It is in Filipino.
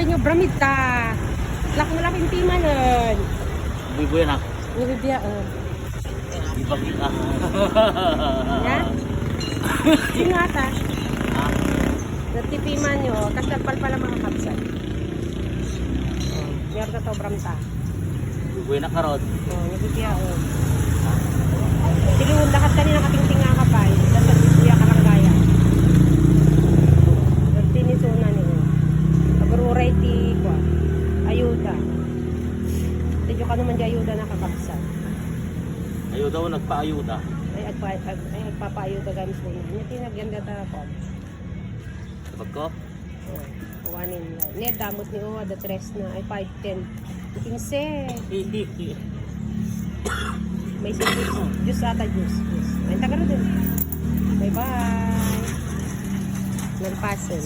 nyo, bramita. Laki-laking tima nun. Buy-buy na. Nilibya, Ibang kita. Yan? Ingata. Ha? Natipiman nyo, tas nagpalpala mga kapsat. Meron ka to, bramta. Buy-buy na karod. Nilibya, Tiliwon, lahat kanina katingting nga kapay. Tas nagbibuya ka lang gaya. Nagtinisuna nyo. Pag-ruray ti, ayuda. Tidyo ka naman di ayuda na kakapsat. Ayaw daw nagpaayuda. Ay, nagpapaayuda gamis mo na. Hindi tinagyan ka po. Sabat ko? Kuwanin na. Niya, damot ni Uwa, the tres na. Ay, 5-10. 15. May singkit. Juice ata, juice. Ay, tagaro din. Bye-bye. Nagpasin.